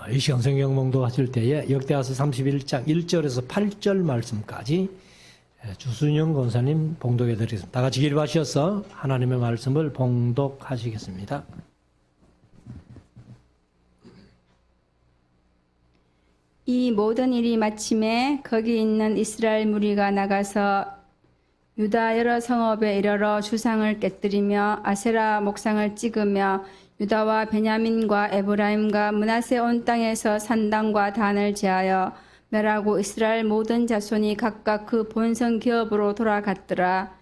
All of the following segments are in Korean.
이 시간 성경 봉독하실 때에 역대하서 31장 1절에서 8절 말씀까지 주순영 권사님 봉독해 드리겠습니다. 다 같이 기립하셔서 하나님의 말씀을 봉독하시겠습니다. 이 모든 일이 마침에 거기 있는 이스라엘 무리가 나가서 유다 여러 성읍에 이르러 주상을 깨뜨리며 아세라 목상을 찍으며 유다와 베냐민과 에브라임과 므낫세 온 땅에서 산당과 단을 제하여 멸하고 이스라엘 모든 자손이 각각 그 본성 기업으로 돌아갔더라.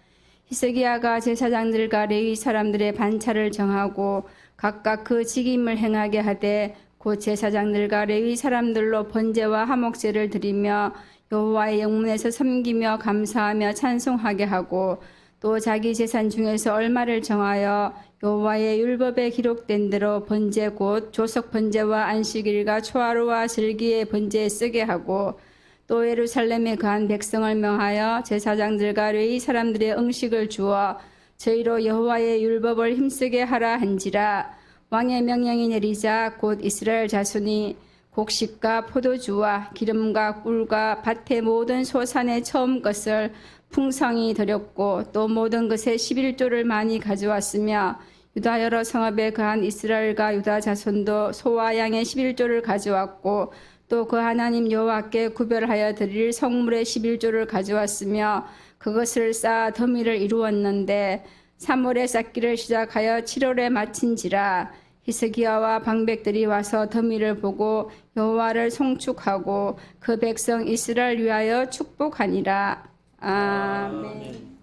히스기야가 제사장들과 레위 사람들의 반차를 정하고 각각 그 직임을 행하게 하되 곧 제사장들과 레위 사람들로 번제와 화목제를 드리며 여호와의 영문에서 섬기며 감사하며 찬송하게 하고 또 자기 재산 중에서 얼마를 정하여 여호와의 율법에 기록된 대로 번제 곧 조석 번제와 안식일과 초하루와 절기의 번제에 쓰게 하고 또 예루살렘에 거한 백성을 명하여 제사장들과 레위 사람들의 음식을 주어 저희로 여호와의 율법을 힘쓰게 하라 한지라. 왕의 명령이 내리자 곧 이스라엘 자손이 곡식과 포도주와 기름과 꿀과 밭의 모든 소산의 처음 것을 풍성히 드렸고 또 모든 것에 11조를 많이 가져왔으며 유다 여러 성읍에 거한 이스라엘과 유다 자손도 소와 양의 11조를 가져왔고 또 그 하나님 여호와께 구별하여 드릴 성물의 11조를 가져왔으며 그것을 쌓아 더미를 이루었는데 3월에 쌓기를 시작하여 7월에 마친지라. 히스기야와 방백들이 와서 더미를 보고 여호와를 송축하고 그 백성 이스라엘 위하여 축복하니라. 아멘.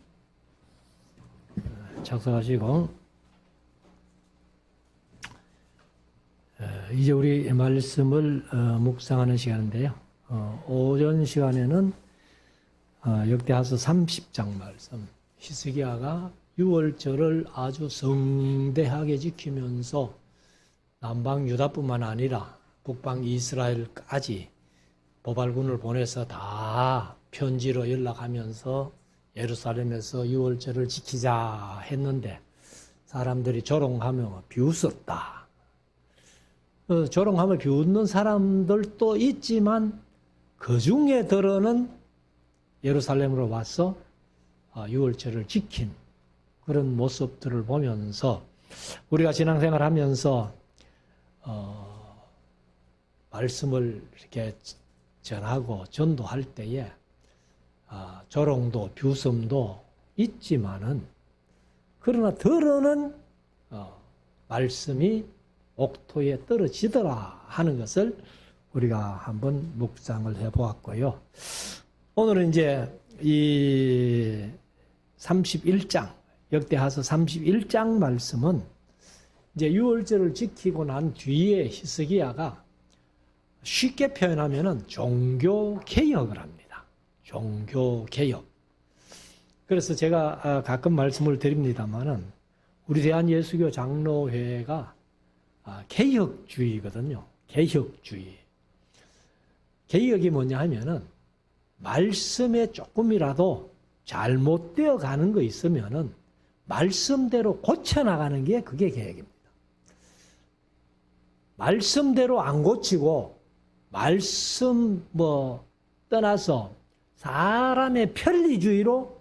작성하시고 이제 우리 말씀을 묵상하는 시간인데요. 오전 시간에는 역대하서 30장 말씀, 히스기야가 6월절을 아주 성대하게 지키면서 남방 유다뿐만 아니라 북방 이스라엘까지 보발군을 보내서 다 편지로 연락하면서 예루살렘에서 6월절을 지키자 했는데 사람들이 조롱하며 비웃었다. 조롱하며 비웃는 사람들도 있지만 그 중에 들어는 예루살렘으로 와서 6월절을 지킨 그런 모습들을 보면서 우리가 신앙생활 하면서 말씀을 이렇게 전하고 전도할 때에 조롱도 비웃음도 있지만은 그러나 들어는 말씀이 옥토에 떨어지더라 하는 것을 우리가 한번 묵상을 해보았고요. 오늘은 이제 이 31장 역대하서 31장 말씀은 이제 6월절을 지키고 난 뒤에 히스기야가 쉽게 표현하면은 종교 개혁을 합니다. 종교 개혁. 그래서 제가 가끔 말씀을 드립니다만은 우리 대한예수교 장로회가 개혁주의거든요. 개혁주의. 개혁이 뭐냐 하면은 말씀에 조금이라도 잘못되어 가는 거 있으면은 말씀대로 고쳐나가는 게 그게 개혁입니다. 말씀대로 안 고치고 말씀 떠나서 사람의 편리주의로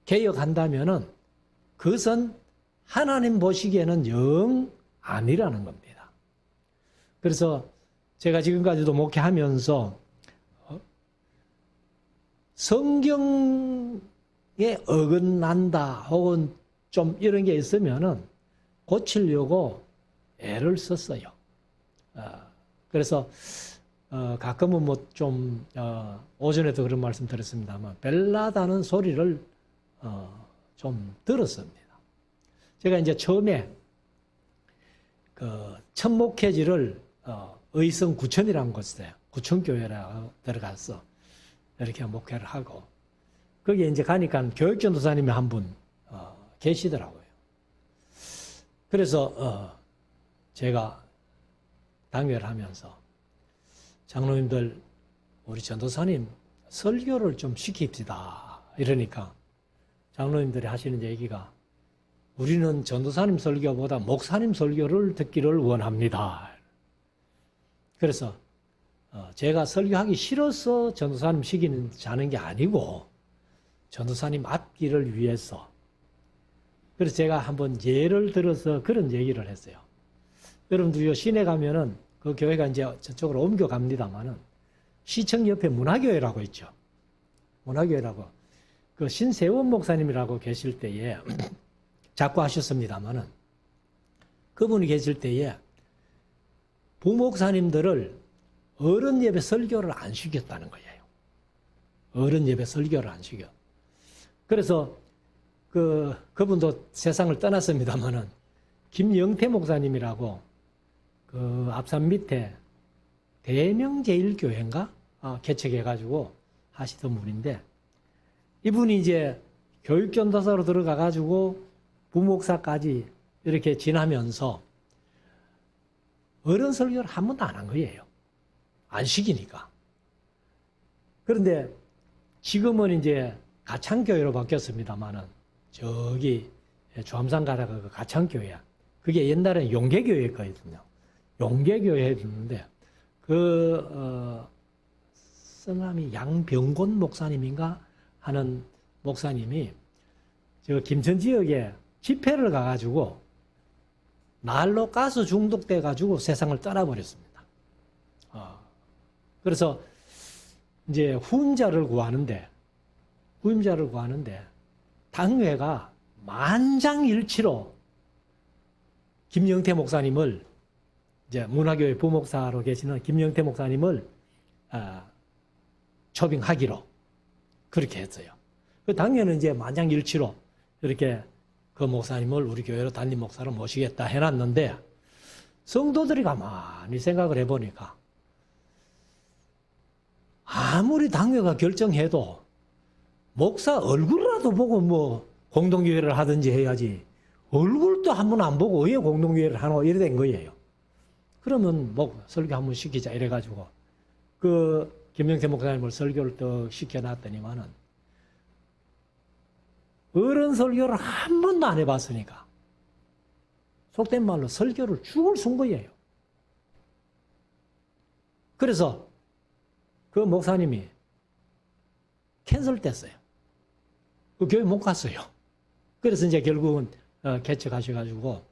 개혁한다면은 그것은 하나님 보시기에는 영 아니라는 겁니다. 그래서 제가 지금까지도 목회하면서 성경에 어긋난다 혹은 좀 이런 게 있으면은 고치려고 애를 썼어요. 그래서 가끔은 좀 오전에도 그런 말씀 드렸습니다만 벨라다는 소리를 좀 들었습니다. 제가 이제 처음에 첫 목회지를 의성 구천이라는 곳에 구천교회라고 들어가서 이렇게 목회를 하고 거기에 이제 가니까 교육전도사님이 한 분 계시더라고요. 그래서 제가 당회를 하면서 장로님들 우리 전도사님 설교를 좀 시킵시다 이러니까 장로님들이 하시는 얘기가 우리는 전도사님 설교보다 목사님 설교를 듣기를 원합니다. 그래서 제가 설교하기 싫어서 전도사님 시키는 자는 게 아니고 전도사님 앞길을 위해서. 그래서 제가 한번 예를 들어서 그런 얘기를 했어요. 여러분들 시내 가면은 그 교회가 이제 저쪽으로 옮겨갑니다만은 시청 옆에 문화교회라고 있죠. 문화교회라고. 그 신세원 목사님이라고 계실 때에 자꾸 하셨습니다만은 그분이 계실 때에 부목사님들을 어른 예배 설교를 안 시켰다는 거예요. 어른 예배 설교를 안 시켜. 그래서 그분도 세상을 떠났습니다만은 김영태 목사님이라고 그 앞산 밑에 대명제일교회인가 개척해가지고 하시던 분인데 이분이 이제 교육전도사로 들어가가지고 부목사까지 이렇게 지나면서 어른 설교를 한 번도 안 한 거예요. 안 시키니까. 그런데 지금은 이제 가창교회로 바뀌었습니다만은 저기 주암산 가다가 그 가창교회야. 그게 옛날에 용계교회였거든요. 용계교회였는데 성함이 양병곤 목사님인가 하는 목사님이 저 김천 지역에 집회를 가가지고 날로 가스 중독돼 가지고 세상을 떠나버렸습니다. 그래서 이제 후임자를 구하는데 당회가 만장일치로 김영태 목사님을 이제 문화교회 부목사로 계시는 김영태 목사님을 초빙하기로 그렇게 했어요. 그 당연히 이제 만장일치로 이렇게 그 목사님을 우리 교회로 담임 목사로 모시겠다 해놨는데 성도들이 가만히 생각을 해보니까 아무리 당회가 결정해도 목사 얼굴이라도 보고 뭐 공동교회를 하든지 해야지 얼굴도 한 번 안 보고 왜 공동교회를 하노 이래 된 거예요. 그러면 뭐 설교 한 번 시키자 이래가지고 그 김영태 목사님을 설교를 또 시켜놨더니만은 어른 설교를 한 번도 안 해봤으니까 속된 말로 설교를 죽을 순 거예요. 그래서 그 목사님이 캔슬됐어요. 그 교회 못 갔어요. 그래서 이제 결국은 개척하셔가지고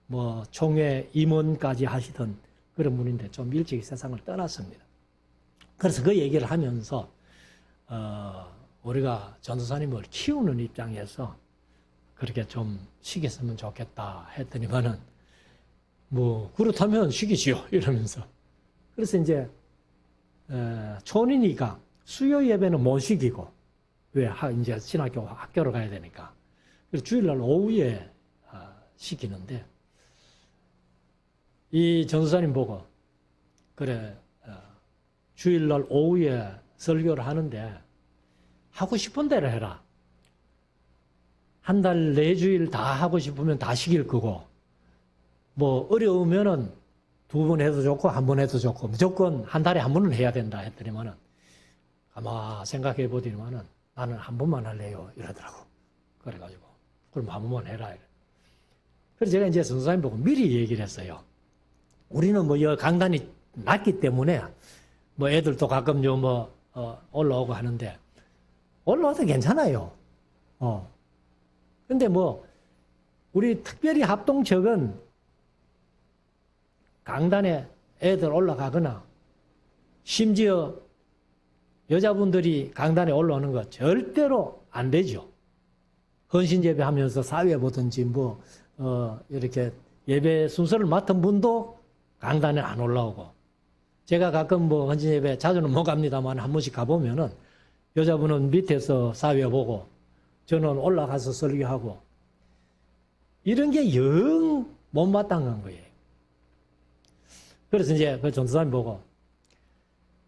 뭐 총회 임원까지 하시던 그런 분인데 좀 일찍 세상을 떠났습니다. 그래서 그 얘기를 하면서 우리가 전도사님을 키우는 입장에서 그렇게 좀 시켰으면 좋겠다 했더니만은 뭐 그렇다면 시키지요 이러면서. 그래서 이제 촌이니까 수요 예배는 못 시키고 왜 이제 신학교 학교를 가야 되니까 그래서 주일날 오후에 시키는데 이 전도사님 보고 그래 주일날 오후에 설교를 하는데 하고 싶은 대로 해라. 한 달 4주일 다 하고 싶으면 다 시킬 거고 뭐 어려우면은 2번 해도 좋고 1번 해도 좋고 무조건 한 달에 1번은 해야 된다 했더니만은 아마 생각해 보더니만은 나는 1번만 할래요 이러더라고. 그래가지고 그럼 1번만 해라. 이래. 그래서 제가 이제 전도사님 보고 미리 얘기를 했어요. 우리는 뭐 강단이 낮기 때문에 뭐 애들도 가끔 올라오고 하는데 올라와도 괜찮아요. 근데 뭐 우리 특별히 합동측은 강단에 애들 올라가거나 심지어 여자분들이 강단에 올라오는 거 절대로 안 되죠. 헌신 예배하면서 사회 보든지 이렇게 예배 순서를 맡은 분도 강단에 안 올라오고 제가 가끔 헌신 예배 자주는 못 갑니다만 한 번씩 가보면은 여자분은 밑에서 사회 보고 저는 올라가서 설교하고 이런 게 영 못마땅한 거예요. 그래서 이제 그 전도사님 보고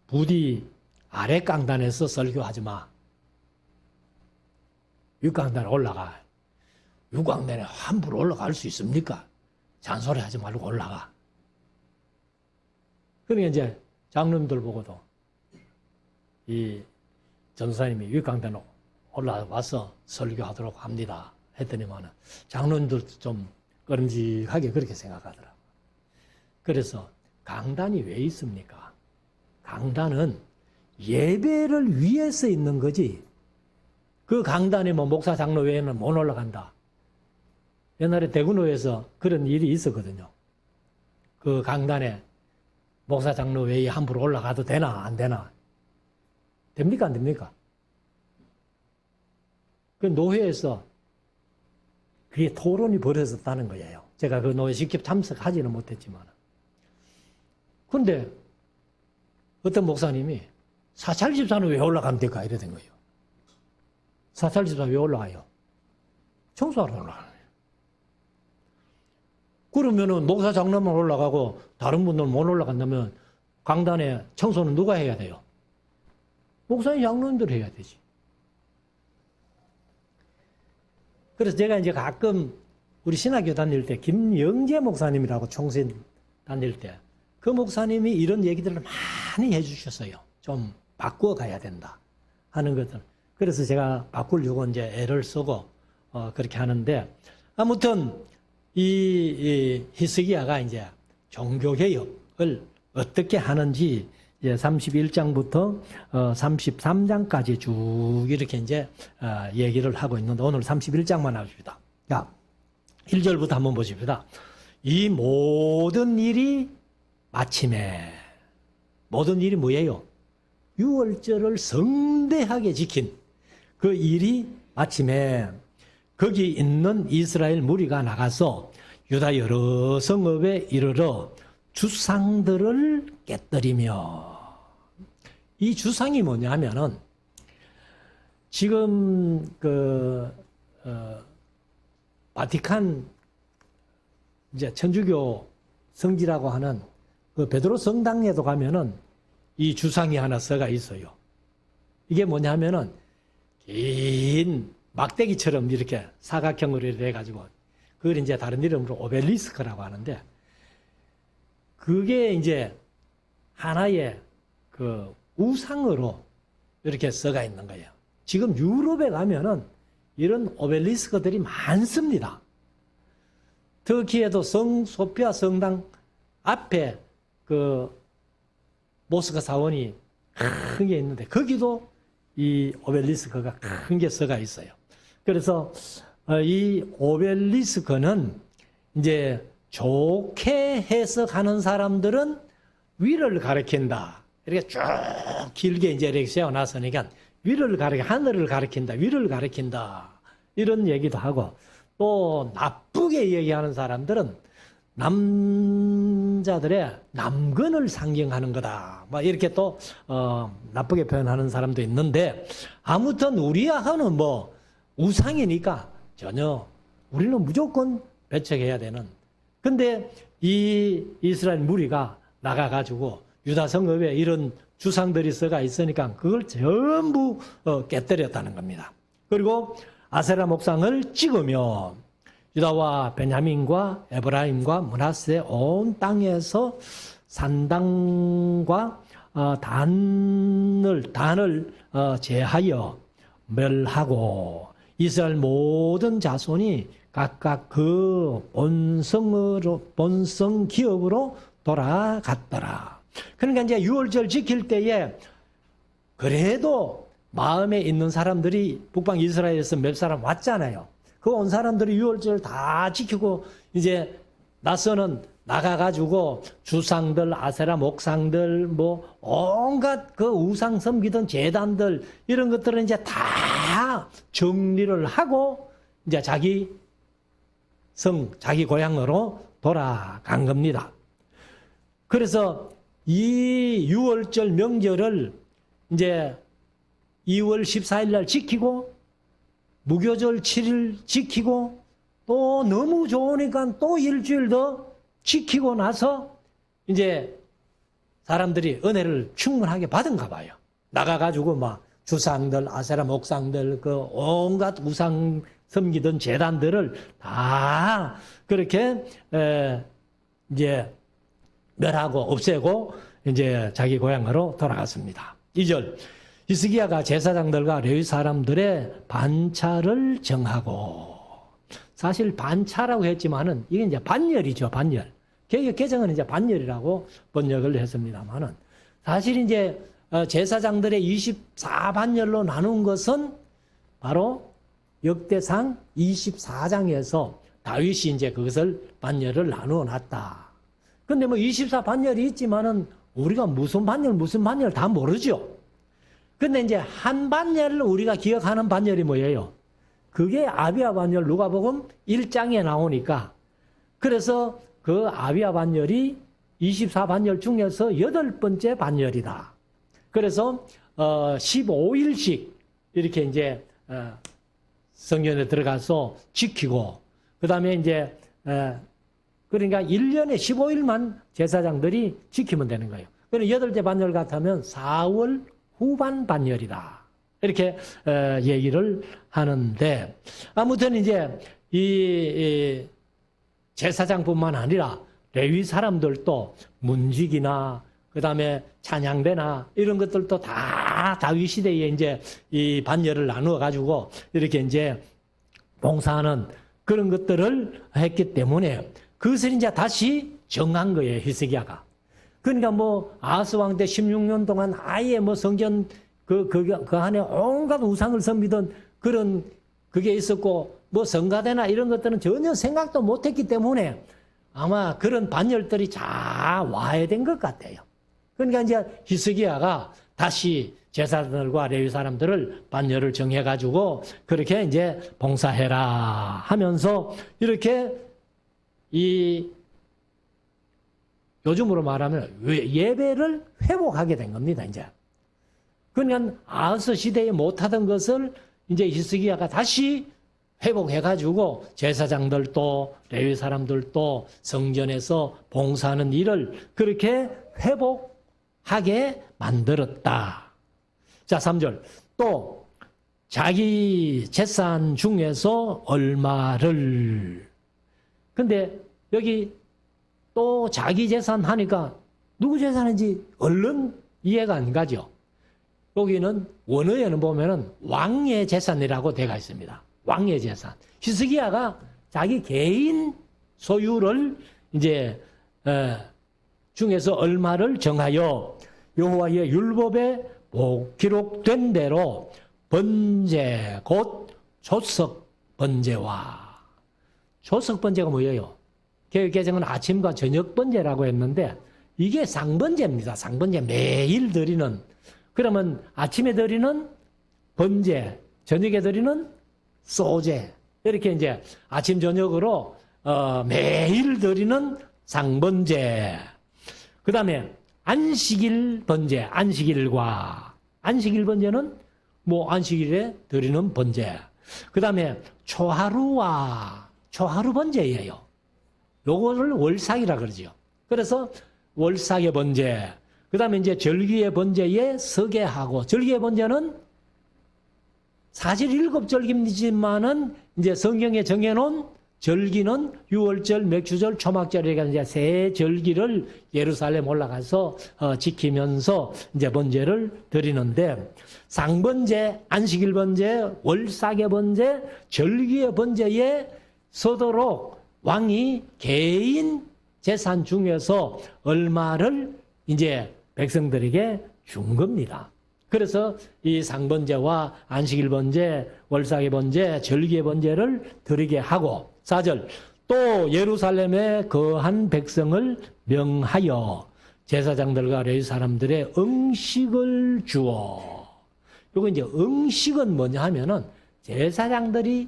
부디 아래 강단에서 설교하지 마. 윗강단에 올라가. 윗강단에 함부로 올라갈 수 있습니까? 잔소리 하지 말고 올라가. 그러니까 이제 장로님들 보고도 이 전도사님이 윗강단에 올라와서 설교하도록 합니다. 했더니만은 장로님들도 좀 꺼림직하게 그렇게 생각하더라고요. 그래서 강단이 왜 있습니까? 강단은 예배를 위해서 있는 거지. 그 강단에 뭐 목사 장로 외에는 못 올라간다. 옛날에 대구로에서 그런 일이 있었거든요. 그 강단에 목사 장로 외에 함부로 올라가도 되나 안 되나? 됩니까 안 됩니까? 그 노회에서 그게 토론이 벌어졌다는 거예요. 제가 그 노회 직접 참석하지는 못했지만. 그런데 어떤 목사님이 사찰 집사는 왜 올라가면 될까 이래 된 거예요. 사찰 집사 왜 올라가요? 청소하러 올라가는 거예요. 그러면은 목사 장로만 올라가고 다른 분들은 못 올라간다면 강단에 청소는 누가 해야 돼요? 목사님 장로님들이 해야 되지. 그래서 제가 이제 가끔 우리 신학교 다닐 때 김영재 목사님이라고 총신 다닐 때 그 목사님이 이런 얘기들을 많이 해주셨어요. 좀 바꾸어 가야 된다 하는 것들. 그래서 제가 바꾸려고 이제 애를 쓰고 그렇게 하는데 아무튼 이 히스기야가 이제 종교개혁을 어떻게 하는지 이제 31장부터 33장까지 쭉 이렇게 이제 얘기를 하고 있는데 오늘 31장만 합시다. 자, 1절부터 한번 보십시다. 이 모든 일이 마침에 모든 일이 뭐예요? 유월절을 성대하게 지킨 그 일이 마침에 거기 있는 이스라엘 무리가 나가서 유다 여러 성읍에 이르러 주상들을 깨뜨리며 이 주상이 뭐냐면은 지금 바티칸 이제 천주교 성지라고 하는 그 베드로 성당에도 가면은 이 주상이 하나 써가 있어요. 이게 뭐냐면은 긴 막대기처럼 이렇게 사각형으로 해가지고 그걸 이제 다른 이름으로 오벨리스크라고 하는데 그게 이제 하나의 그 우상으로 이렇게 써가 있는 거예요. 지금 유럽에 가면은 이런 오벨리스크들이 많습니다. 터키에도 성 소피아 성당 앞에 그 모스크 사원이 큰 게 있는데 거기도 이 오벨리스크가 큰 게 써가 있어요. 그래서 이 오벨리스크는 이제 좋게 해석하는 사람들은 위를 가리킨다. 이렇게 쭉 길게 이제 이렇게 세워놨으니까 위를 하늘을 가리킨다. 위를 가리킨다. 이런 얘기도 하고 또 나쁘게 얘기하는 사람들은 남자들의 남근을 상징하는 거다. 막 이렇게 또 나쁘게 표현하는 사람도 있는데 아무튼 우리야는 뭐 우상이니까 전혀 우리는 무조건 배척해야 되는. 근데 이 이스라엘 무리가 나가가지고 유다 성읍에 이런 주상들이 써가 있으니까 그걸 전부 깨뜨렸다는 겁니다. 그리고 아세라 목상을 찍으며 유다와 베냐민과 에브라임과 므낫세 온 땅에서 산당과 단을 제하여 멸하고 이스라엘 모든 자손이 각각 그 본성 기업으로 돌아갔더라. 그러니까 이제 유월절 지킬 때에 그래도 마음에 있는 사람들이 북방 이스라엘에서 몇 사람 왔잖아요. 그 온 사람들이 유월절 다 지키고 이제 나서는 나가가지고 주상들, 아세라 목상들, 뭐 온갖 그 우상 섬기던 제단들 이런 것들은 이제 다 정리를 하고 이제 자기 고향으로 돌아간 겁니다. 그래서 이 유월절 명절을 이제 2월 14일 날 지키고 무교절 7일 지키고 또 너무 좋으니까 또 일주일 더 지키고 나서 이제 사람들이 은혜를 충분하게 받은가 봐요. 나가가지고 막 주상들, 아세라 목상들, 그 온갖 우상 섬기던 제단들을 다 그렇게 이제 멸하고 없애고 이제 자기 고향으로 돌아갔습니다. 2절. 히스기야가 제사장들과 레위 사람들의 반차를 정하고 사실 반차라고 했지만은 이게 이제 반열이죠. 반열. 개역 개정은 이제 반열이라고 번역을 했습니다만은 사실 이제 제사장들의 24반열로 나눈 것은 바로 역대상 24장에서 다윗이 이제 그것을 반열을 나누어 놨다. 근데 뭐 24반열이 있지만은 우리가 무슨 반열 다 모르죠. 근데 이제 한 반열을 우리가 기억하는 반열이 뭐예요? 그게 아비야 반열 누가복음 1장에 나오니까 그래서 그 아비야 반열이 24반열 중에서 8번째 반열이다. 그래서 15일씩 이렇게 이제 성전에 들어가서 지키고 그다음에 이제 그러니까 1년에 15일만 제사장들이 지키면 되는 거예요. 그럼 8째 반열 같으면 4월 후반 반열이다. 이렇게 얘기를 하는데 아무튼 이제 이 제사장뿐만 아니라 레위 사람들도 문직이나 그다음에 찬양대나 이런 것들도 다 다윗 시대에 이제 이 반열을 나누어 가지고 이렇게 이제 봉사하는 그런 것들을 했기 때문에 그것을 이제 다시 정한 거예요, 히스기야가. 그러니까 뭐 아하스 왕 때 16년 동안 아예 뭐 성전 그 안에 온갖 우상을 섬기던 그런 그게 있었고 뭐 성가대나 이런 것들은 전혀 생각도 못했기 때문에 아마 그런 반열들이 잘 와해된 것 같아요. 그러니까 이제 히스기야가 다시 제사장들과 레위 사람들을 반열을 정해가지고 그렇게 이제 봉사해라 하면서 이렇게 이 요즘으로 말하면 예배를 회복하게 된 겁니다, 이제. 그러니까 아하스 시대에 못하던 것을 이제 히스기야가 다시 회복해가지고 제사장들도 레위 사람들도 성전에서 봉사하는 일을 그렇게 회복하게 만들었다. 자, 3절. 또 자기 재산 중에서 얼마를. 근데 여기 또 자기 재산 하니까 누구 재산인지 얼른 이해가 안 가죠. 여기는 원어에는 보면은 왕의 재산이라고 되어 있습니다. 왕의 재산. 히스기야가 자기 개인 소유를 이제 중에서 얼마를 정하여 여호와의 율법에 기록된 대로 번제 곧 조석 번제와 조석 번제가 뭐예요? 개역 개정은 아침과 저녁 번제라고 했는데 이게 상번제입니다. 상번제 매일 드리는. 그러면 아침에 드리는 번제, 저녁에 드리는 소제. 이렇게 이제 아침 저녁으로 매일 드리는 상번제. 그다음에 안식일 번제, 안식일과 안식일 번제는 뭐 안식일에 드리는 번제. 그다음에 초하루와 초하루 번제예요. 요거를 월삭이라 그러죠. 그래서 월삭의 번제. 그다음에 이제 절기의 번제에 서게하고 절기의 번제는 사실 7절기지만은 이제 성경에 정해놓은 절기는 유월절, 맥주절, 초막절 이렇게 이제 세 절기를 예루살렘 올라가서 지키면서 이제 번제를 드리는데 상번제, 안식일 번제, 월삭의 번제, 절기의 번제에 서도록 왕이 개인 재산 중에서 얼마를 이제 백성들에게 준 겁니다. 그래서 이 상번제와 안식일 번제, 월삭의 번제, 절기의 번제를 드리게 하고 4절 또 예루살렘에 거한 백성을 명하여 제사장들과 레위 사람들의 응식을 주어. 요거 이제 응식은 뭐냐 하면은 제사장들이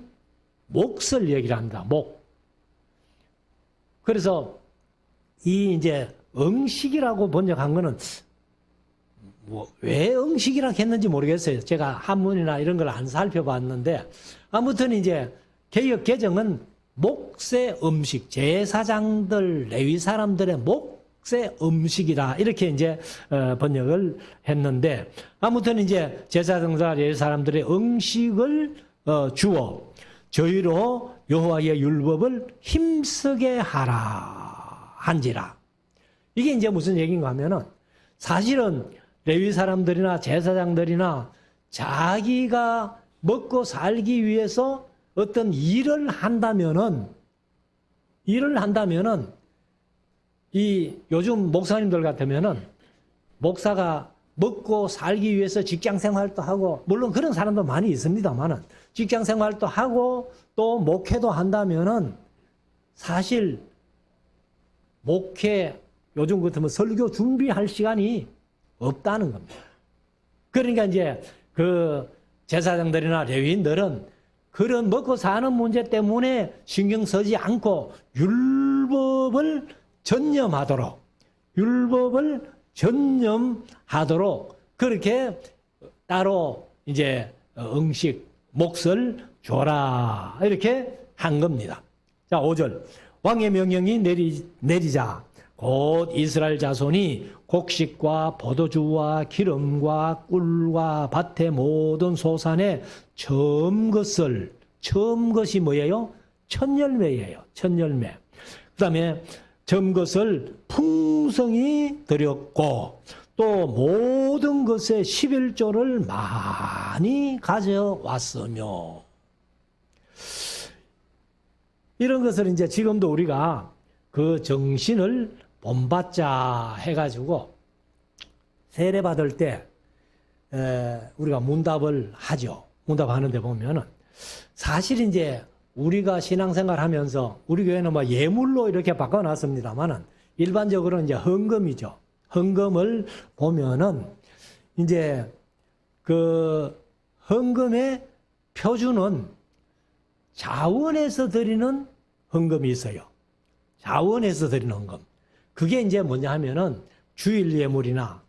몫을 얘기를 합니다. 목. 그래서 이 이제 응식이라고 번역한 거는 뭐 왜 응식이라고 했는지 모르겠어요. 제가 한문이나 이런 걸 안 살펴봤는데 아무튼 이제 개역 개정은 몫의 음식, 제사장들, 레위 사람들의 몫의 음식이다. 이렇게 이제 번역을 했는데 아무튼 이제 제사장과 레위 사람들의 음식을 주어 저희로 여호와의 율법을 힘쓰게 하라 한지라. 이게 이제 무슨 얘기인가 하면은 사실은 레위 사람들이나 제사장들이나 자기가 먹고 살기 위해서 어떤 일을 한다면은 이 요즘 목사님들 같으면은 목사가 먹고 살기 위해서 직장 생활도 하고, 물론 그런 사람도 많이 있습니다만은 직장 생활도 하고 또 목회도 한다면은 사실 목회 요즘 같으면 설교 준비할 시간이 없다는 겁니다. 그러니까 이제 그 제사장들이나 레위인들은 그런 먹고 사는 문제 때문에 신경 쓰지 않고 율법을 전념하도록 그렇게 따로 이제 음식, 몫을 줘라 이렇게 한 겁니다. 자, 5절. 왕의 명령이 내리자 곧 이스라엘 자손이 곡식과 포도주와 기름과 꿀과 밭의 모든 소산의 처음 것이 뭐예요? 첫열매예요. 첫열매. 그 다음에 처음 것을 풍성히 드렸고 또 모든 것의 11조를 많이 가져왔으며, 이런 것을 이제 지금도 우리가 그 정신을 본받자 해가지고 세례 받을 때 우리가 문답을 하죠. 문답하는데 보면은 사실 이제 우리가 신앙생활 하면서 우리 교회는 뭐 예물로 이렇게 바꿔놨습니다만은 일반적으로 이제 헌금이죠. 헌금을 보면은 이제 그 헌금의 표준은 자원에서 드리는 헌금이 있어요. 자원에서 드리는 헌금. 그게 이제 뭐냐 하면은 주일 예물이나,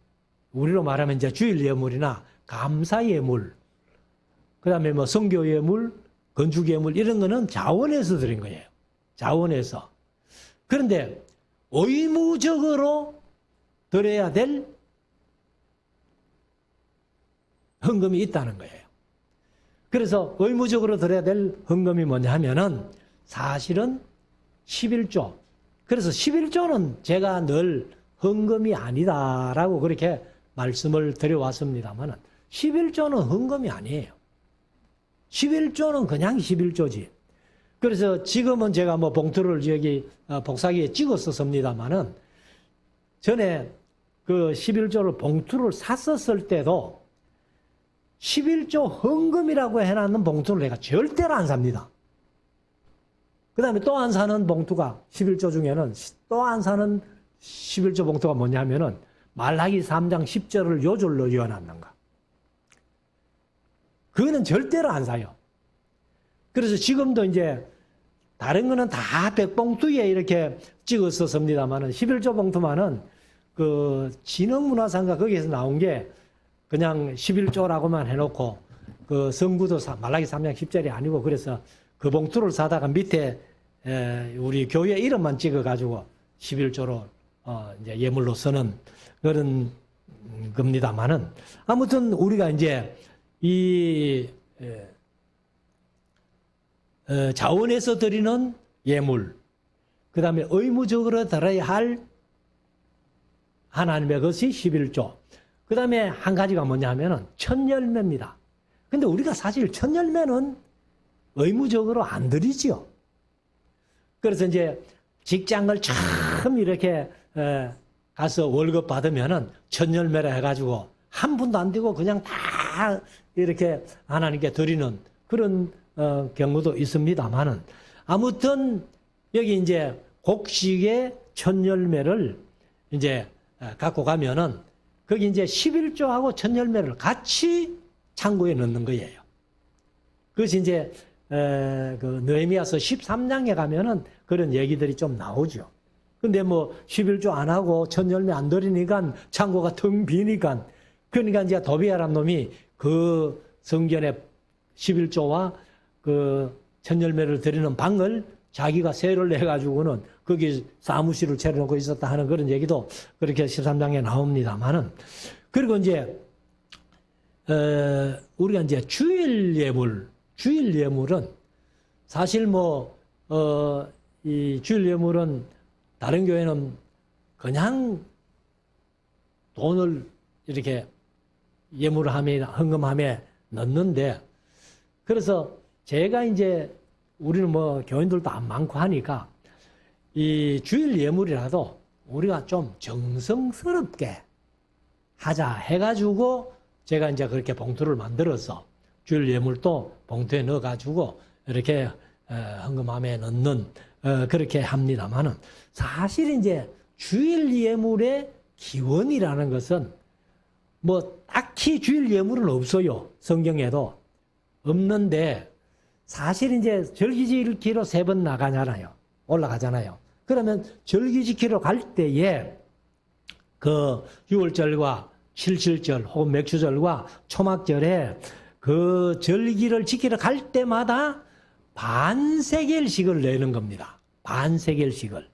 우리로 말하면 이제 주일 예물이나 감사 예물, 그 다음에 뭐 성교 예물, 건축 예물, 이런 거는 자원에서 드린 거예요. 자원에서. 그런데 의무적으로 드려야 될 헌금이 있다는 거예요. 그래서 의무적으로 드려야 될 헌금이 뭐냐 하면은 사실은 11조. 그래서 11조는 제가 늘 헌금이 아니다라고 그렇게 말씀을 드려왔습니다만은 11조는 헌금이 아니에요. 11조는 그냥 11조지. 그래서 지금은 제가 뭐 봉투를 여기 복사기에 찍었었습니다만은 전에 그 11조를 봉투를 샀었을 때도 11조 헌금이라고 해놨는 봉투를 내가 절대로 안 삽니다. 그 다음에 또 안 사는 봉투가 11조 중에는 또 안 사는 11조 봉투가 뭐냐면은 말라기 3장 10절을 요절로 이어놨는가. 그거는 절대로 안 사요. 그래서 지금도 이제 다른 거는 다 100봉투에 이렇게 찍었었습니다만은 11조 봉투만은 그 진흥문화상가 거기에서 나온 게 그냥 11조라고만 해놓고 그 성구도 말라기 3장 10절이 아니고, 그래서 그 봉투를 사다가 밑에 우리 교회 이름만 찍어가지고 11조로 이제 예물로 쓰는 그런 겁니다만은, 아무튼 우리가 이제 이 자원에서 드리는 예물, 그 다음에 의무적으로 드려야 할 하나님의 것이 11조, 그 다음에 한 가지가 뭐냐 하면은 첫열매입니다. 근데 우리가 사실 첫열매는 의무적으로 안 드리지요. 그래서 이제 직장을 처음 이렇게 가서 월급 받으면은 첫열매라 해가지고 한 푼도 안 들고 그냥 다 이렇게 하나님께 드리는 그런 경우도 있습니다만은, 아무튼 여기 이제 곡식의 첫열매를 이제 갖고 가면은 거기 이제 11조하고 첫열매를 같이 창고에 넣는 거예요. 그것이 이제 그 느헤미야서 13장에 가면은 그런 얘기들이 좀 나오죠. 근데 뭐 11조 안 하고 첫열매 안 드리니까 창고가 텅 비니까, 그러니까 이제 도비아라는 놈이 그 성전에 11조와 그 첫열매를 드리는 방을 자기가 세를 내가지고는 거기 사무실을 차려놓고 있었다 하는 그런 얘기도 그렇게 13장에 나옵니다만은, 그리고 이제 우리가 이제 주일 예물은 사실 이 주일 예물은 다른 교회는 그냥 돈을 이렇게 예물함에, 헌금함에 넣는데, 그래서 제가 이제 우리는 뭐 교인들도 안 많고 하니까 이 주일 예물이라도 우리가 좀 정성스럽게 하자 해가지고 제가 이제 그렇게 봉투를 만들어서 주일 예물도 봉투에 넣어가지고 이렇게 헌금함에 넣는 그렇게 합니다만은 사실 이제 주일 예물의 기원이라는 것은 뭐 딱히 주일 예물은 없어요. 성경에도 없는데 사실 이제 절기지키러 3번 나가잖아요. 올라가잖아요. 그러면 절기지키러 갈 때에 그 6월절과 7.7절 혹은 맥주절과 초막절에 그 절기를 지키러 갈 때마다 반세겔씩을 내는 겁니다. 반세겔씩을.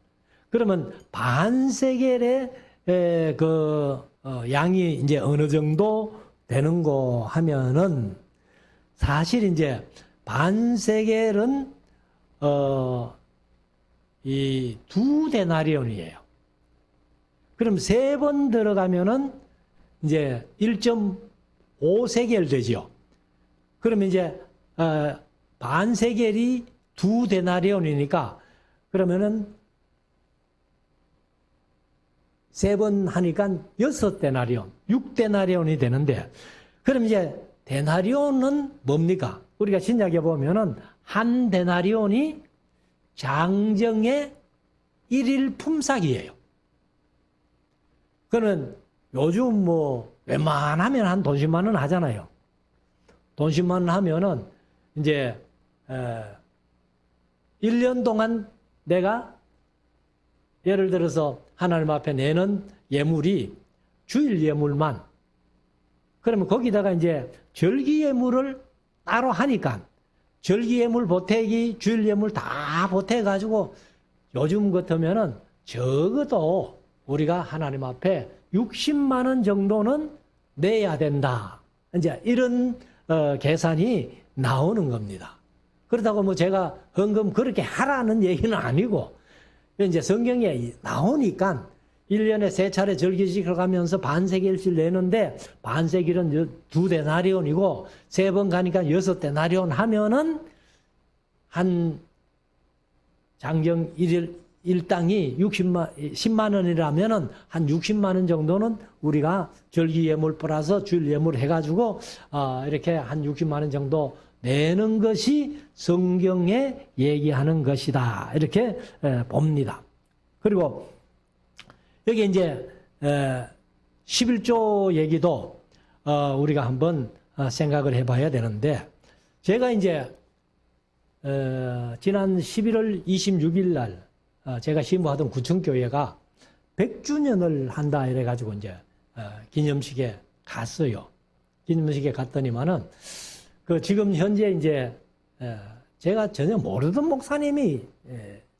그러면 반세겔의 양이 이제 어느 정도 되는 거 하면은 사실 이제 반세겔은 이 2데나리온이에요. 그럼 3번 들어가면은 이제 1.5세겔 되죠. 그러면 이제 반세겔이 2데나리온이니까 그러면은 3번 하니까 6데나리온, 6데나리온이 되는데 그럼 이제 데나리온은 뭡니까? 우리가 신약에 보면은 한 데나리온이 장정의 1일 품삯이에요. 그러면 요즘 뭐 웬만하면 한 돈 10만 원 하잖아요. 돈 10만 원 하면은 이제 1년 동안 내가 예를 들어서 하나님 앞에 내는 예물이 주일 예물만 그러면 거기다가 이제 절기 예물을 따로 하니까 절기 예물 보태기 주일 예물 다 보태가지고 요즘 같으면은 적어도 우리가 하나님 앞에 60만 원 정도는 내야 된다. 이제 이런 계산이 나오는 겁니다. 그렇다고 뭐 제가 헌금 그렇게 하라는 얘기는 아니고 이제 성경에 나오니까 1년에 3차례 절기 지켜가면서 반세겔씩 내는데 반세겔은 2데나리온이고 3번 가니까 6데나리온 하면은 한 장정 1당이 10만 원이라면은 한 60만 원 정도는 우리가 절기 예물 플러스 주일 예물 해가지고 이렇게 한 60만 원 정도 내는 것이 성경에 얘기하는 것이다. 이렇게 봅니다. 그리고 여기 이제 11조 얘기도 우리가 한번 생각을 해봐야 되는데 제가 이제 지난 11월 26일 날 제가 신부하던 구청교회가 100주년을 한다 이래가지고 이제 기념식에 갔어요. 기념식에 갔더니만은 그 지금 현재 이제 제가 전혀 모르던 목사님이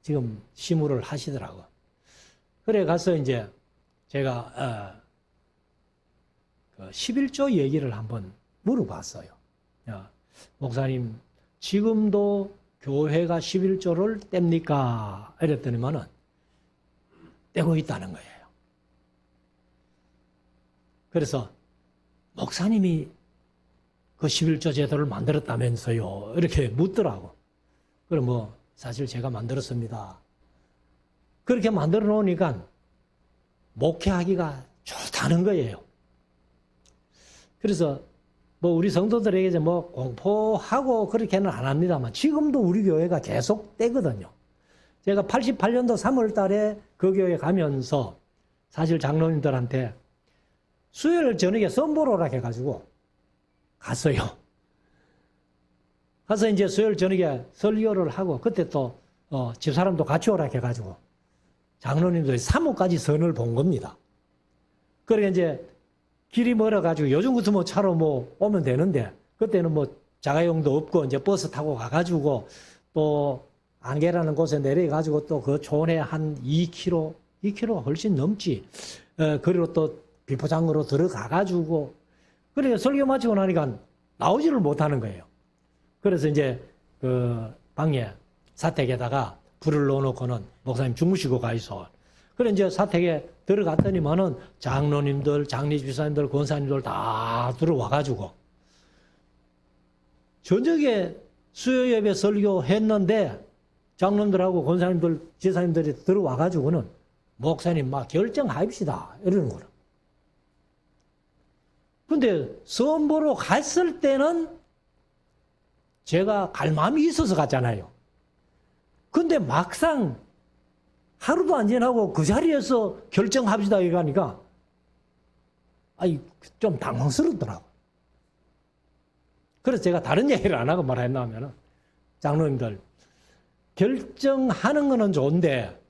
지금 시무를 하시더라고. 그래 가서 이제 제가 그 11조 얘기를 한번 물어봤어요. 목사님 지금도 교회가 11조를 뗍니까? 이랬더니만은 떼고 있다는 거예요. 그래서 목사님이 그 11조 제도를 만들었다면서요. 이렇게 묻더라고. 그럼 뭐 사실 제가 만들었습니다. 그렇게 만들어 놓으니까 목회하기가 좋다는 거예요. 그래서 뭐 우리 성도들에게 이제 뭐 공포하고 그렇게는 안 합니다만 지금도 우리 교회가 계속 떼거든요. 제가 88년도 3월 달에 그 교회 가면서 사실 장로님들한테 수요일 저녁에 선보러 오라 해가지고 갔어요. 가서 이제 수요일 저녁에 설교를 하고 그때 또 집사람도 같이 오라 해가지고 장로님들이 3호까지 선을 본 겁니다. 그러니까 이제 길이 멀어가지고 요즘 같으면 뭐 차로 뭐 오면 되는데 그때는 뭐 자가용도 없고 이제 버스 타고 가가지고 또 안개라는 곳에 내려가지고 또 그 촌에 한 2km 훨씬 넘지. 그리고 또 비포장으로 들어가가지고 그래 설교 마치고 나니까 나오지를 못하는 거예요. 그래서 이제 그 방에 사택에다가 불을 넣어놓고는 목사님 주무시고 가 있어. 그래 이제 사택에 들어갔더니만은 장로님들, 장리집사님들, 권사님들 다 들어와가지고 저녁에 수요 예배 설교했는데 장로님들하고 권사님들, 지사님들이 들어와가지고는 목사님 막 결정합시다 이러는 거라. 근데 선보러 갔을 때는 제가 갈 마음이 있어서 갔잖아요. 근데 막상 하루도 안 지나고 그 자리에서 결정합시다 이거 하니까 아이 좀 당황스럽더라고. 그래서 제가 다른 얘기를 안 하고 뭐라 했나 하면은 장로님들 결정하는 거는 좋은데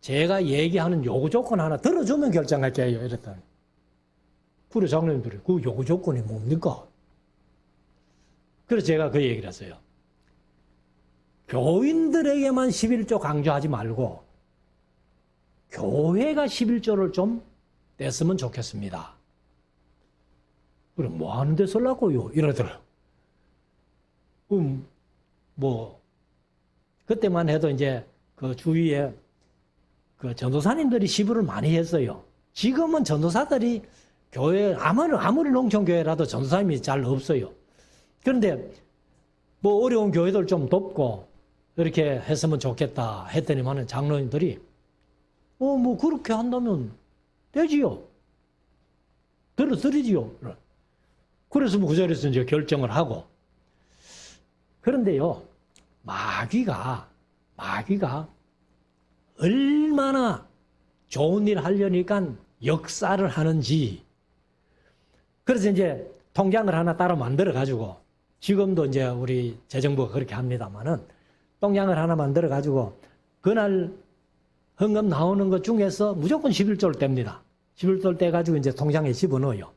제가 얘기하는 요구 조건 하나 들어주면 결정할게요 이랬더니 그래 장로님들이 그 요구 조건이 뭡니까? 그래서 제가 그 얘기를 했어요. 교인들에게만 11조 강조하지 말고 교회가 11조를 좀 뗐으면 좋겠습니다. 그럼 뭐 하는데 쓰려고요? 이러더라고요. 뭐 그때만 해도 이제 그 주위에 그 전도사님들이 시부를 많이 했어요. 지금은 전도사들이 교회 아무리 농촌교회라도 전도사님이 잘 없어요. 그런데 뭐 어려운 교회들 좀 돕고 이렇게 했으면 좋겠다 했더니만은 장로님들이 뭐 그렇게 한다면 되지요. 들어드리지요. 그래서 뭐 그 자리에서 이제 결정을 하고. 그런데요, 마귀가 얼마나 좋은 일 하려니까 역사를 하는지. 그래서 이제 통장을 하나 따로 만들어 가지고 지금도 이제 우리 재정부가 그렇게 합니다만은 통장을 하나 만들어 가지고 그날 헌금 나오는 것 중에서 무조건 11조를 뗍니다. 11조를 떼가지고 이제 통장에 집어넣어요.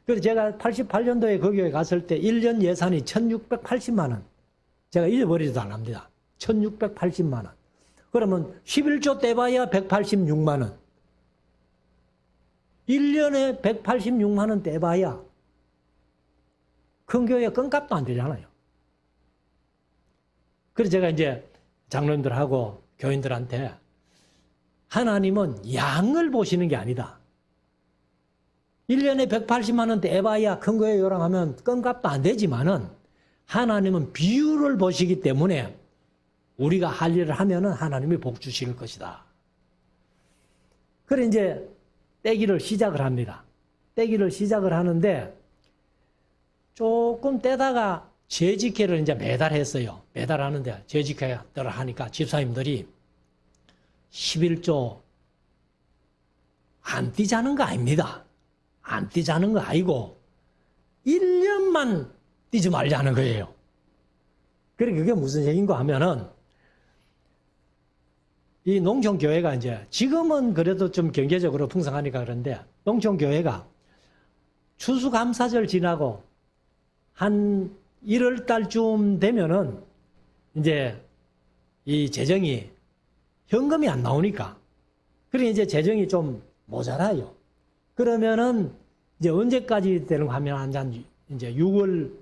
그래서 제가 88년도에 거기에 갔을 때 1년 예산이 1680만 원. 제가 잊어버리지도 않습니다. 1680만 원. 그러면 11조 떼봐야 186만 원. 1년에 186만 원 떼봐야 큰 교회 껌값도 안 되잖아요. 그래서 제가 이제 장로님들하고 교인들한테 하나님은 양을 보시는 게 아니다. 1년에 180만 원 떼봐야 큰 교회 요랑하면 껌값도 안 되지만은 하나님은 비율을 보시기 때문에 우리가 할 일을 하면은 하나님이 복 주실 것이다. 그래 이제 떼기를 시작을 합니다. 떼기를 시작을 하는데 조금 떼다가 재직회를 이제 매달 했어요. 매달 하는데 재직회를 하니까 집사님들이 11조 안 띄자는 거 아닙니다. 안 띄자는 거 아니고 1년만 띄지 말자는 거예요. 그래 그게 무슨 얘기인가 하면은 이 농촌교회가 이제 지금은 그래도 좀 경제적으로 풍성하니까 그런데 농촌교회가 추수감사절 지나고 한 1월 달쯤 되면은 이제 이 재정이 현금이 안 나오니까 그래 이제 재정이 좀 모자라요. 그러면은 이제 언제까지 되는 거 하면 한 이제 6월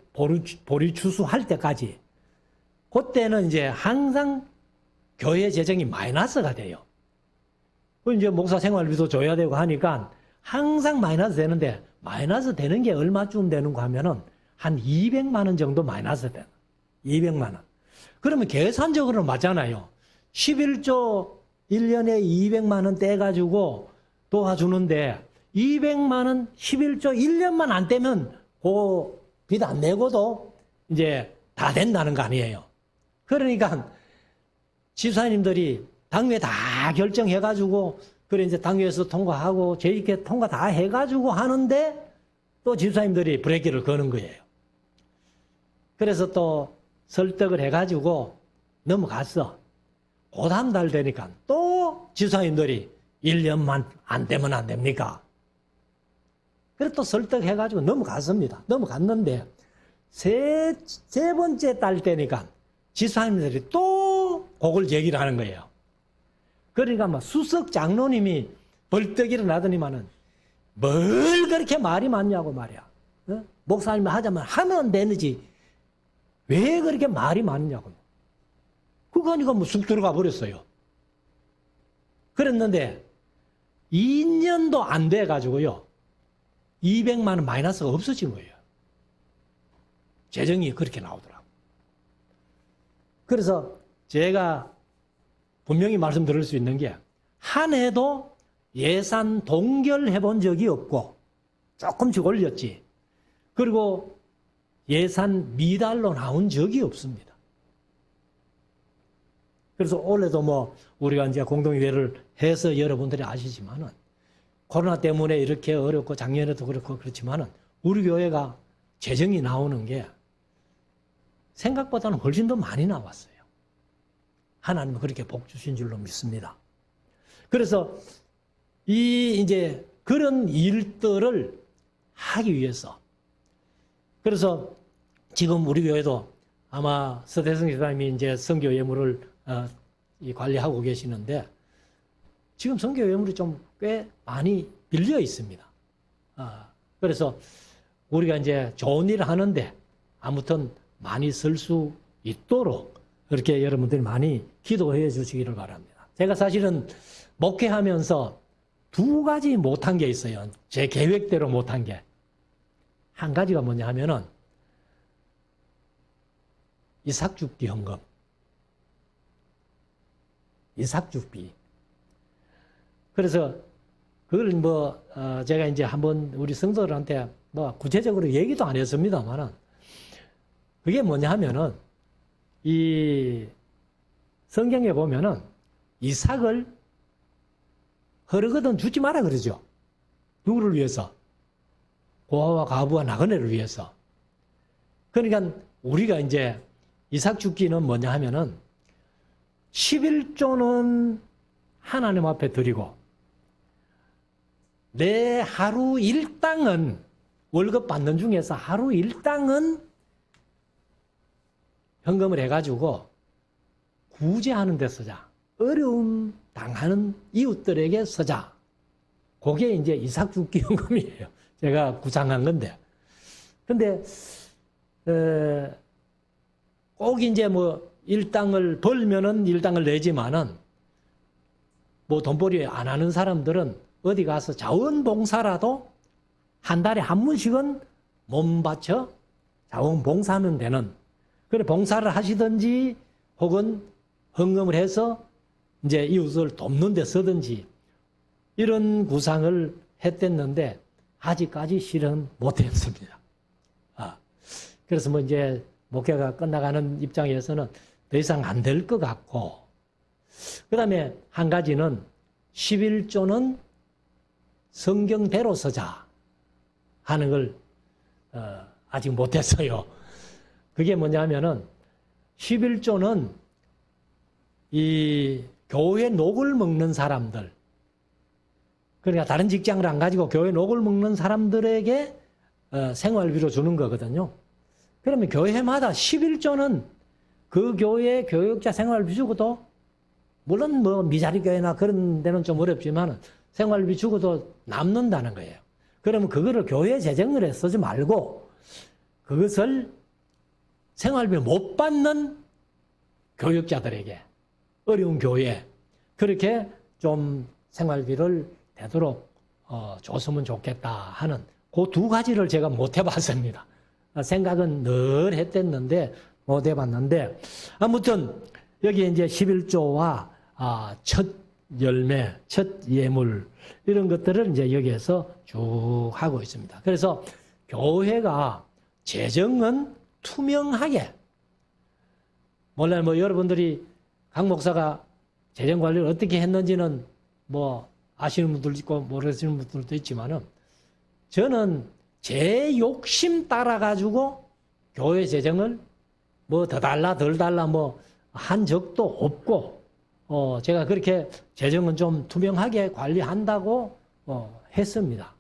보리 추수할 때까지 그때는 이제 항상 교회 재정이 마이너스가 돼요. 이제 목사 생활비도 줘야 되고 하니까 항상 마이너스 되는데 마이너스 되는 게 얼마쯤 되는 거 하면은 한 200만 원 정도 마이너스 돼요. 200만 원. 그러면 계산적으로 맞잖아요. 11조 1년에 200만 원 떼가지고 도와주는데 200만 원 11조 1년만 안 떼면 그 빚 안 내고도 이제 다 된다는 거 아니에요. 그러니까 집사님들이 당회 다 결정해가지고 그래 이제 당회에서 통과하고 재직회 통과 다 해가지고 하는데 또 집사님들이 브레이크를 거는 거예요. 그래서 또 설득을 해가지고 넘어갔어. 그 다음 달 되니까 또 집사님들이 1년만 안 되면 안 됩니까? 그래서 또 설득해가지고 넘어갔습니다. 넘어갔는데 세 번째 달 되니까 집사님들이 또 그걸 얘기를 하는 거예요. 그러니까 막 수석 장로님이 벌떡 일어나더니만은 뭘 그렇게 말이 많냐고 말이야. 어? 목사님이 하자면 하면 되는지 왜 그렇게 말이 많냐고. 그거니까 뭐 쑥 들어가 버렸어요. 그랬는데 2년도 안 돼가지고요. 200만 원 마이너스가 없어진 거예요. 재정이 그렇게 나오더라고요. 그래서 제가 분명히 말씀드릴 수 있는 게 한 해도 예산 동결해 본 적이 없고 조금씩 올렸지. 그리고 예산 미달로 나온 적이 없습니다. 그래서 올해도 뭐 우리가 이제 공동회의를 해서 여러분들이 아시지만은 코로나 때문에 이렇게 어렵고 작년에도 그렇고 그렇지만은 우리 교회가 재정이 나오는 게 생각보다는 훨씬 더 많이 나왔어요. 하나님은 그렇게 복 주신 줄로 믿습니다. 그래서 이제 그런 일들을 하기 위해서 그래서 지금 우리 교회도 아마 서대성 집사님이 이제 선교 예물을 관리하고 계시는데 지금 선교 예물이 좀 꽤 많이 빌려 있습니다. 그래서 우리가 이제 좋은 일을 하는데 아무튼 많이 쓸 수 있도록 그렇게 여러분들이 많이 기도해 주시기를 바랍니다. 제가 사실은 목회하면서 두 가지 못한 게 있어요. 제 계획대로 못한 게. 한 가지가 뭐냐 하면은 이삭죽비 헌금. 이삭죽비. 그래서 그걸 제가 이제 한번 우리 성도들한테 구체적으로 얘기도 안 했습니다만은 그게 뭐냐 하면은 이 성경에 보면은 이삭을 허르거든 주지 마라 그러죠. 누구를 위해서? 고아와 과부와 나그네를 위해서. 그러니까 우리가 이제 이삭 죽기는 뭐냐 하면은 11조는 하나님 앞에 드리고 내 하루 일당은 월급 받는 중에서 하루 일당은 현금을 해가지고 구제하는 데 쓰자. 어려움 당하는 이웃들에게 쓰자. 그게 이제 이삭 죽기 현금이에요. 제가 구상한 건데. 근데, 꼭 이제 일당을 벌면은 일당을 내지만은 돈벌이 안 하는 사람들은 어디 가서 자원봉사라도 한 달에 한 번씩은 몸 바쳐 자원봉사하는 데는 그래 봉사를 하시든지 혹은 헌금을 해서 이제 이웃을 돕는 데 쓰든지 이런 구상을 했댔는데 아직까지 실현 못했습니다. 그래서 이제 목회가 끝나가는 입장에서는 더 이상 안 될 것 같고 그 다음에 한 가지는 11조는 성경대로 쓰자 하는 걸 아직 못했어요. 그게 뭐냐면은 11조는 이 교회 녹을 먹는 사람들 그러니까 다른 직장을 안 가지고 교회 녹을 먹는 사람들에게 생활비로 주는 거거든요. 그러면 교회마다 11조는 그 교회 교육자 생활비 주고도 물론 미자리 교회나 그런 데는 좀 어렵지만 생활비 주고도 남는다는 거예요. 그러면 그거를 교회 재정을 해 쓰지 말고 그것을 생활비 못 받는 교육자들에게 어려운 교회 그렇게 좀 생활비를 되도록 줬으면 좋겠다 하는 그 두 가지를 제가 못 해봤습니다. 생각은 늘 했댔는데 못 해봤는데 아무튼 여기 이제 11조와 첫 열매, 첫 예물 이런 것들을 이제 여기에서 쭉 하고 있습니다. 그래서 교회가 재정은 투명하게 물론 여러분들이 강 목사가 재정 관리를 어떻게 했는지는 아시는 분들도 있고 모르시는 분들도 있지만은 저는 제 욕심 따라 가지고 교회 재정을 더 달라 덜 달라 한 적도 없고 제가 그렇게 재정은 좀 투명하게 관리한다고 했습니다.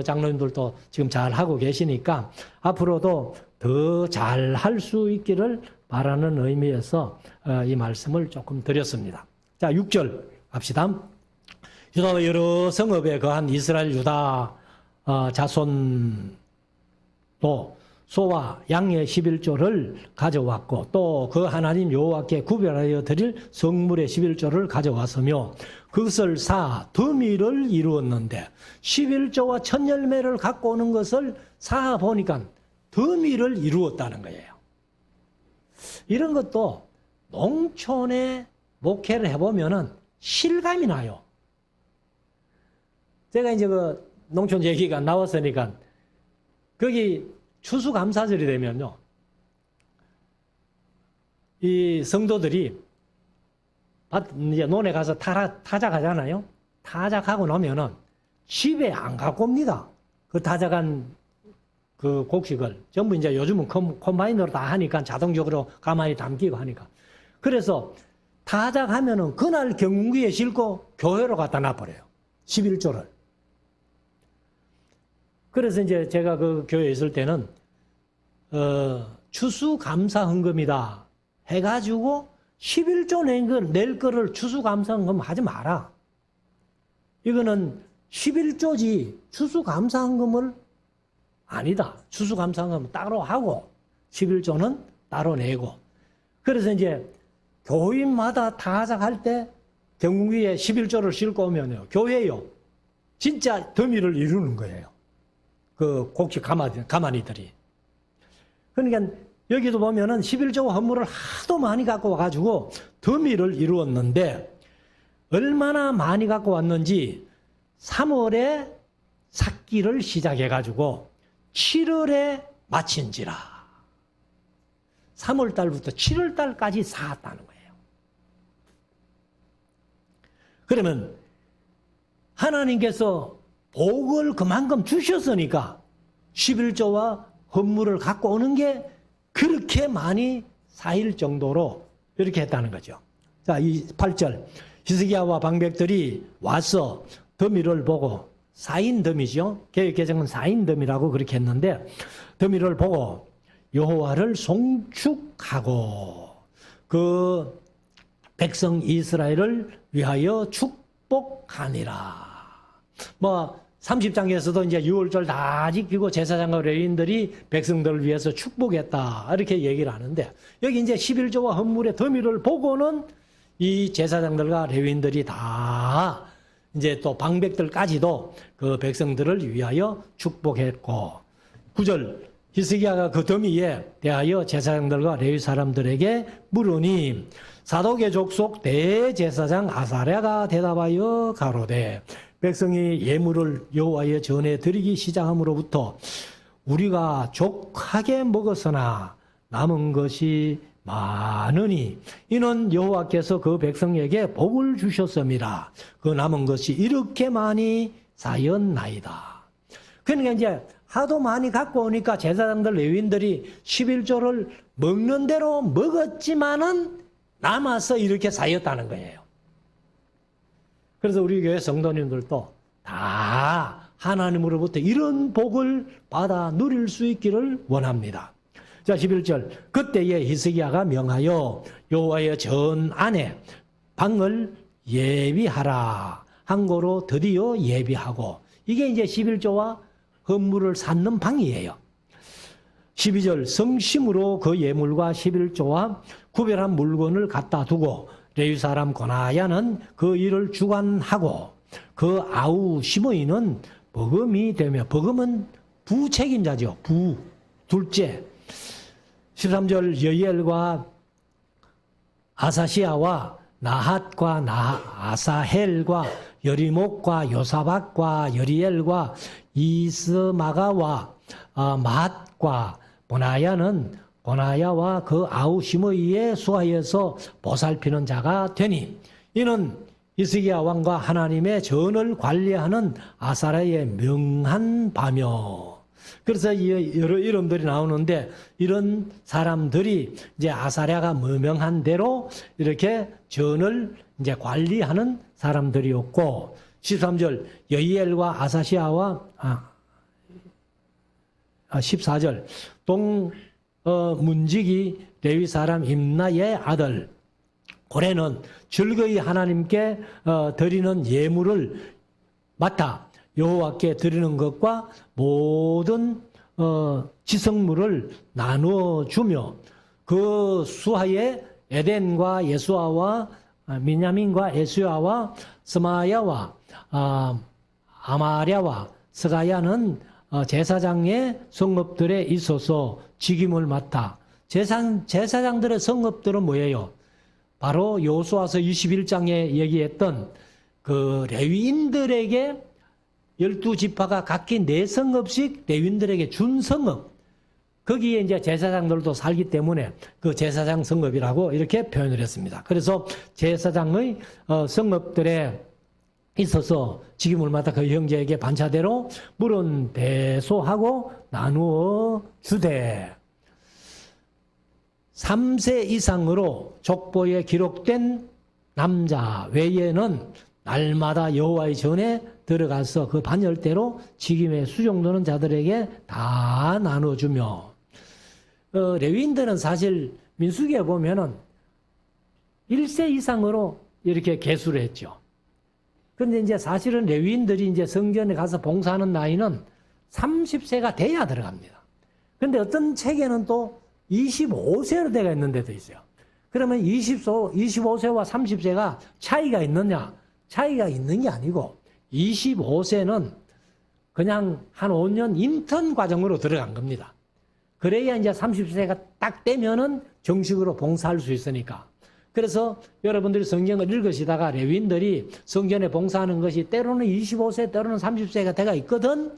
장로님들도 지금 잘 하고 계시니까 앞으로도 더 잘 할 수 있기를 바라는 의미에서 이 말씀을 조금 드렸습니다. 자, 6절 갑시다. 유다와 여러 성읍에 거한 이스라엘 유다 자손도 소와 양의 11조를 가져왔고 또 그 하나님 여호와께 구별하여 드릴 성물의 11조를 가져왔으며 그것을 사 더미를 이루었는데 11조와 첫 열매를 갖고 오는 것을 사 보니까 더미를 이루었다는 거예요. 이런 것도 농촌에 목회를 해보면은 실감이 나요. 제가 이제 그 농촌 얘기가 나왔으니까 거기 추수감사절이 되면요, 이 성도들이 이제 논에 가서 타작하잖아요. 타작하고 나면은 집에 안 갖고 옵니다. 그 타작한 그 곡식을 전부 이제 요즘은 컴바이너로 다 하니까 자동적으로 가만히 담기고 하니까. 그래서 타작하면은 그날 경운기에 싣고 교회로 갖다 놔버려요. 11조를. 그래서 이제 제가 그 교회에 있을 때는 추수감사헌금이다 해가지고 11조 낼 거를 추수감사헌금 하지 마라. 이거는 11조지 추수감사헌금을 아니다. 추수감사헌금은 따로 하고 11조는 따로 내고. 그래서 이제 교인마다 타작할 때 경운기에 11조를 싣고 오면요, 교회요 진짜 더미를 이루는 거예요. 그 곡식 가마니들이. 그러니까 여기도 보면은 11조 헌물을 하도 많이 갖고 와가지고 더미를 이루었는데, 얼마나 많이 갖고 왔는지 3월에 삭기를 시작해가지고 7월에 마친지라. 3월 달부터 7월 달까지 쌓았다는 거예요. 그러면 하나님께서 복을 그만큼 주셨으니까 11조와 헌물을 갖고 오는 게 그렇게 많이 쌓일 정도로 이렇게 했다는 거죠. 자, 이 8절. 히스기야와 방백들이 와서 더미를 보고, 쌓인 더미죠. 개혁개정은 쌓인 더미라고 그렇게 했는데, 더미를 보고 여호와를 송축하고 그 백성 이스라엘을 위하여 축복하니라. 뭐 30장에서도 이제 6월절 다 지키고 제사장과 레위인들이 백성들을 위해서 축복했다 이렇게 얘기를 하는데, 여기 이제 11조와 헌물의 더미를 보고는 이 제사장들과 레위인들이 다 이제 또 방백들까지도 그 백성들을 위하여 축복했고, 9절 히스기야가 그 더미에 대하여 제사장들과 레위 사람들에게 물으니 사독의 족속 대제사장 아사랴가 대답하여 가로되, 백성이 예물을 여호와에 전해 드리기 시작함으로부터 우리가 족하게 먹었으나 남은 것이 많으니 이는 여호와께서 그 백성에게 복을 주셨습니다. 그 남은 것이 이렇게 많이 쌓였나이다. 그러니까 이제 하도 많이 갖고 오니까 제사장들 레위인들이 11조를 먹는 대로 먹었지만은 남아서 이렇게 쌓였다는 거예요. 그래서 우리 교회 성도님들도 다 하나님으로부터 이런 복을 받아 누릴 수 있기를 원합니다. 자, 11절. 그때에 히스기야가 명하여 여호와의 전 안에 방을 예비하라. 항고로 드디어 예비하고, 이게 이제 11조와 헌물을 쌓는 방이에요. 12절. 성심으로 그 예물과 11조와 구별한 물건을 갖다 두고 레위 사람 고나야는 그 일을 주관하고 그 아우 시므이는 버금이 되며, 버금은 부책임자죠. 둘째. 13절. 여이엘과 아사시아와 나핫과 아사헬과 여리목과 요사박과 여리엘과 이스마가와 맛과 보나야와 그 아우 시므이의 수하에서 보살피는 자가 되니, 이는 히스기야 왕과 하나님의 전을 관리하는 아사랴의 명한 바며. 그래서 여러 이름들이 나오는데, 이런 사람들이 이제 아사랴가 명한 대로 이렇게 전을 이제 관리하는 사람들이었고, 13절. 여이엘과 아사시아와 14절. 문지기 레위 사람 임나의 아들 고레는 즐거이 하나님께 드리는 예물을 맡아 여호와께 드리는 것과 모든 지성물을 나누어 주며, 그 수하에 에덴과 예수아와 미냐민과 에스야와 스마야와 아마랴와 스가야는 제사장의 성읍들에 있어서 직임을 맡아. 제사장들의 성읍들은 뭐예요? 바로 여호수아서 21장에 얘기했던 그 레위인들에게 12지파가 각기 4성읍씩 레위인들에게 준 성읍, 거기에 이제 제사장들도 살기 때문에 그 제사장 성읍이라고 이렇게 표현을 했습니다. 그래서 제사장의 성읍들에 있어서 지기물마다 그 형제에게 반차대로 물은 배소하고 나누어 주되 3세 이상으로 족보에 기록된 남자 외에는 날마다 여호와의 전에 들어가서 그 반열대로 직임에 수종되는 자들에게 다 나눠주며 레위인들은 사실 민수기에 보면은 1세 이상으로 이렇게 계수를 했죠. 근데 이제 사실은 레위인들이 이제 성전에 가서 봉사하는 나이는 30세가 돼야 들어갑니다. 근데 어떤 책에는 또 25세로 돼가 있는 데도 있어요. 그러면 25세와 30세가 차이가 있느냐? 차이가 있는 게 아니고 25세는 그냥 한 5년 인턴 과정으로 들어간 겁니다. 그래야 이제 30세가 딱 되면은 정식으로 봉사할 수 있으니까. 그래서 여러분들이 성경을 읽으시다가 레위인들이 성전에 봉사하는 것이 때로는 25세, 때로는 30세가 돼가 있거든.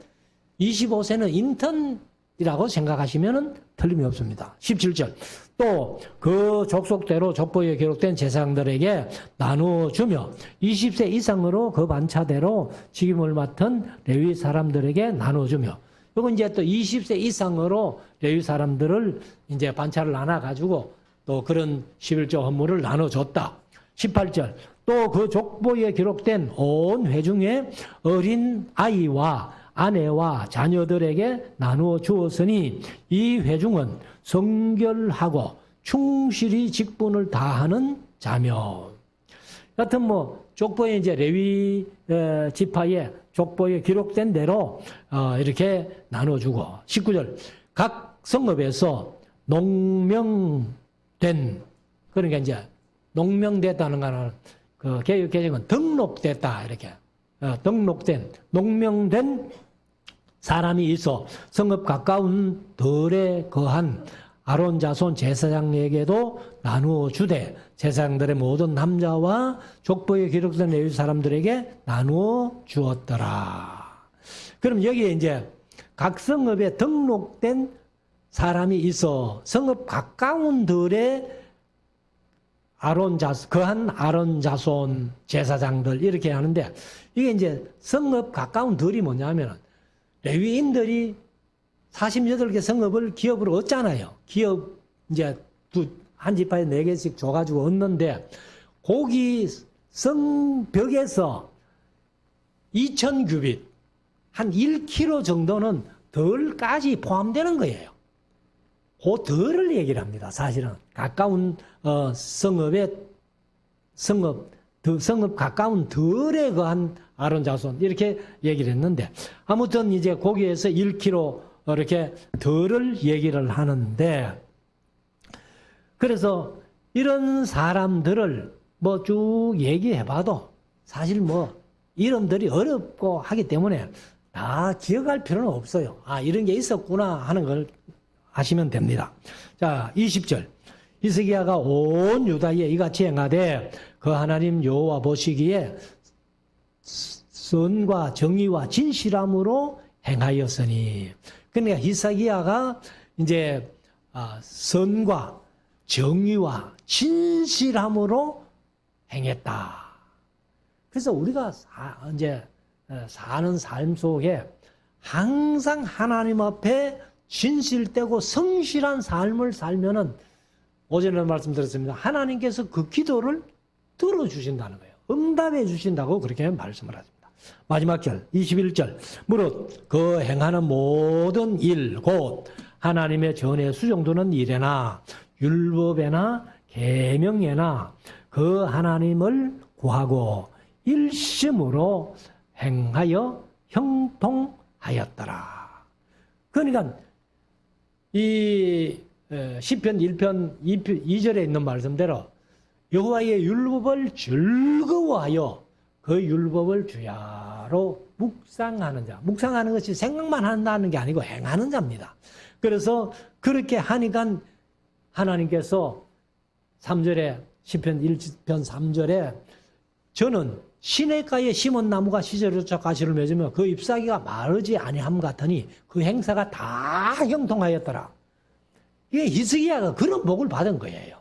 25세는 인턴이라고 생각하시면 틀림이 없습니다. 17절. 또 그 족속대로 족보에 기록된 제사장들에게 나누어 주며 20세 이상으로 그 반차대로 직임을 맡은 레위 사람들에게 나누어 주며, 이건 이제 또 20세 이상으로 레위 사람들을 이제 반차를 나눠가지고 또 그런 11조 헌물을 나눠줬다. 18절. 또 그 족보에 기록된 온 회중의 어린 아이와 아내와 자녀들에게 나누어 주었으니 이 회중은 성결하고 충실히 직분을 다하는 자며. 여하튼 뭐 족보에 이제 레위 지파의 족보에 기록된 대로 이렇게 나눠주고. 19절. 각 성읍에서 농명된, 그러니까 이제 농명됐다는 거는 그 개역 개정은 등록됐다 이렇게 등록된, 농명된 사람이 있어 성읍 가까운 들에 거한 아론 자손 제사장에게도 나누어 주되 제사장들의 모든 남자와 족보에 기록된 레위 사람들에게 나누어 주었더라. 그럼 여기에 이제 각 성읍에 등록된 사람이 있어 성읍 가까운 들에 거한 아론 자손 제사장들 이렇게 하는데, 이게 이제 성읍 가까운 들이 뭐냐면 레위인들이 48개 성읍을 기업으로 얻잖아요. 기업 이제 한 지파에 4개씩 줘가지고 얻는데, 거기 성벽에서 2000규빗 한 1km 정도는 덜까지 포함되는 거예요. 그 덜을 얘기를 합니다. 사실은 가까운 성읍 가까운 덜에 거한 아론 자손 이렇게 얘기를 했는데, 아무튼 이제 거기에서 1km 이렇게 덜을 얘기를 하는데, 그래서 이런 사람들을 뭐 쭉 얘기해봐도 사실 뭐 이름들이 어렵고 하기 때문에 다 기억할 필요는 없어요. 아, 이런 게 있었구나 하는 걸 하시면 됩니다. 자, 20절. 히스기야가 온 유다에 이같이 행하되 그 하나님 여호와 보시기에 선과 정의와 진실함으로 행하였으니. 그러니까 히스기야가 이제 선과 정의와 진실함으로 행했다. 그래서 우리가 이제 사는 삶 속에 항상 하나님 앞에 진실되고 성실한 삶을 살면은, 어제는 말씀드렸습니다. 하나님께서 그 기도를 들어주신다는 거예요. 응답해 주신다고 그렇게 말씀을 하십니다. 마지막 절 21절. 무릇 그 행하는 모든 일 곧 하나님의 전에 수종두는 일에나 율법에나 계명에나 그 하나님을 구하고 일심으로 행하여 형통하였더라. 그러니까 이 시편 1편 2절에 있는 말씀대로 여호와의 율법을 즐거워하여 그 율법을 주야로 묵상하는 자. 묵상하는 것이 생각만 한다는 게 아니고 행하는 자입니다. 그래서 그렇게 하니까 하나님께서 3절에 시편 1편 3절에 저는 시냇가에 심은 나무가 시절조차 가시를 맺으며 그 잎사귀가 마르지 아니함 같으니 그 행사가 다 형통하였더라. 이게 히스기야가 그런 복을 받은 거예요.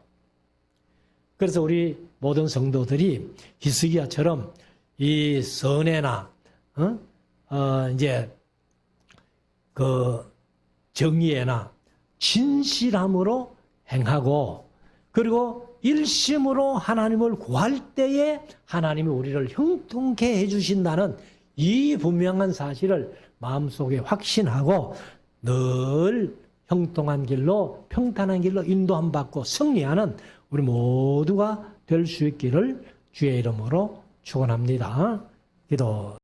그래서 우리 모든 성도들이 히스기야처럼 이 선해나 이제 그 정의에나 진실함으로 행하고 그리고 일심으로 하나님을 구할 때에 하나님이 우리를 형통케 해주신다는 이 분명한 사실을 마음속에 확신하고 늘 형통한 길로 평탄한 길로 인도함 받고 승리하는 우리 모두가 될 수 있기를 주의 이름으로 축원합니다. 기도.